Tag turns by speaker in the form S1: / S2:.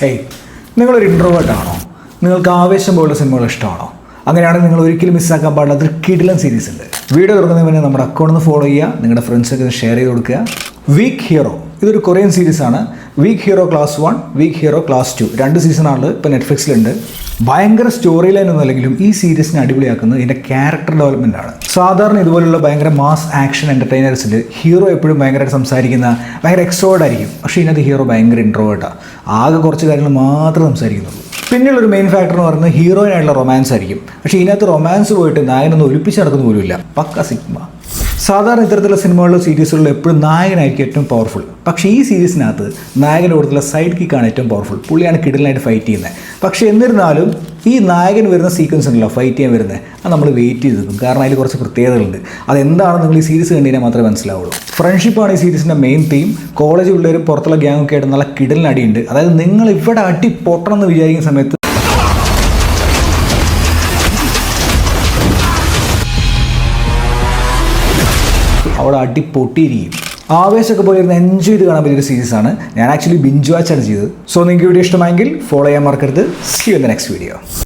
S1: ഏയ്, നിങ്ങളൊരു ഇൻട്രോവേർട്ട് ആണോ? നിങ്ങൾക്ക് ആവേശം പോലുള്ള സിനിമകൾ ഇഷ്ടമാണോ? അങ്ങനെയാണെങ്കിൽ നിങ്ങൾ ഒരിക്കലും മിസ്സാക്കാൻ പാടില്ലാത്ത ഒരു കിടിലൻ സീരീസ് ഉണ്ട്. വീഡിയോ തുറക്കുന്നതിന് നമ്മുടെ അക്കൗണ്ട് ഒന്ന് ഫോളോ ചെയ്യുക, നിങ്ങളുടെ ഫ്രണ്ട്സൊക്കെ ഷെയർ ചെയ്ത് കൊടുക്കുക. വീക്ക് ഹീറോ, ഇതൊരു കൊറിയൻ സീരീസാണ്. Weak hero class 1, weak hero class 2 2 സീസണാണ് ഇപ്പോൾ നെറ്റ്ഫ്ലിക്സിലുണ്ട്. ഭയങ്കര സ്റ്റോറി ലൈൻ ഒന്നും അല്ലെങ്കിലും ഈ സീരീസിനെ അടിപൊളിയാക്കുന്നത് ഇതിൻ്റെ ക്യാരക്ടർ ഡെവലപ്മെൻ്റ് ആണ്. സാധാരണ ഇതുപോലുള്ള ഭയങ്കര മാസ് ആക്ഷൻ എൻ്റർടൈനേഴ്സിൽ ഹീറോ എപ്പോഴും ഭയങ്കരമായിട്ട് സംസാരിക്കുന്ന ഭയങ്കര എക്സ്ട്രോവേർട്ട് ആയിരിക്കും. പക്ഷേ ഇതിനകത്ത് ഹീറോ ഭയങ്കര ഇൻട്രോവേർട്ടാണ്. ആകെ കുറച്ച് കാര്യങ്ങൾ മാത്രമേ സംസാരിക്കുന്നുള്ളൂ. പിന്നെയുള്ളൊരു മെയിൻ ഫാക്ടർ എന്ന് പറയുന്നത് ഹീറോയിനായിട്ടുള്ള റൊമാൻസ് ആയിരിക്കും. പക്ഷേ ഇതിനകത്ത് റൊമാൻസ് പോയിട്ട് നായകനൊന്നും ഒലിപ്പിച്ച് നടക്കുന്ന പോലുമില്ല. പക്ക സിഗ്മ. സാധാരണ ഇത്തരത്തിലുള്ള സിനിമകളിലും സീരീസുകളിലും എപ്പോഴും നായകനായിരിക്കും ഏറ്റവും പവർഫുൾ. പക്ഷേ ഈ സീരീസിനകത്ത് നായകൻ്റെ കൂടുതലുള്ള സൈഡ് കിക്കാണ് ഏറ്റവും പവർഫുൾ. പുള്ളിയാണ് കിടിലനായിട്ട് ഫൈറ്റ് ചെയ്യുന്നത്. പക്ഷേ എന്നിരുന്നാലും ഈ നായകൻ വരുന്ന സീക്വൻസ് ഉണ്ടല്ലോ, ഫൈറ്റ് ചെയ്യാൻ വരുന്നത്, അത് നമ്മൾ വെയിറ്റ് ചെയ്ത് നിൽക്കും. കാരണം അതിൽ കുറച്ച് പ്രത്യേകതകളുണ്ട്. അതെന്താണെന്ന് നിങ്ങൾ ഈ സീരീസ് കണ്ടുകഴിഞ്ഞാൽ മാത്രമേ മനസ്സിലാവുള്ളൂ. ഫ്രണ്ട്ഷിപ്പാണ് ഈ സീരീസിൻ്റെ മെയിൻ തീം. കോളേജ് പിള്ളേരും പുറത്തുള്ള ഗ്യാങ്ങൊക്കെ ആയിട്ട് നല്ല കിടിലൻ അടിയുണ്ട്. അതായത് നിങ്ങൾ ഇവിടെ അടി പൊട്ടണം എന്ന് വിചാരിക്കുന്ന സമയത്ത് അവിടെ അടി പൊട്ടിയിരിക്കും. ആവേശമൊക്കെ പോലെ ഇരുന്ന് എൻജോയ് ചെയ്ത് കാണാൻ പറ്റിയൊരു സീരീസാണ്. ഞാൻ ആക്ച്വലി ബിഞ്ച് വാച്ചാണ് ചെയ്തത്. സോ നിങ്ങൾക്ക് വീഡിയോ ഇഷ്ടമായെങ്കിൽ ഫോളോ ചെയ്യാൻ മറക്കരുത്. See you in the next video.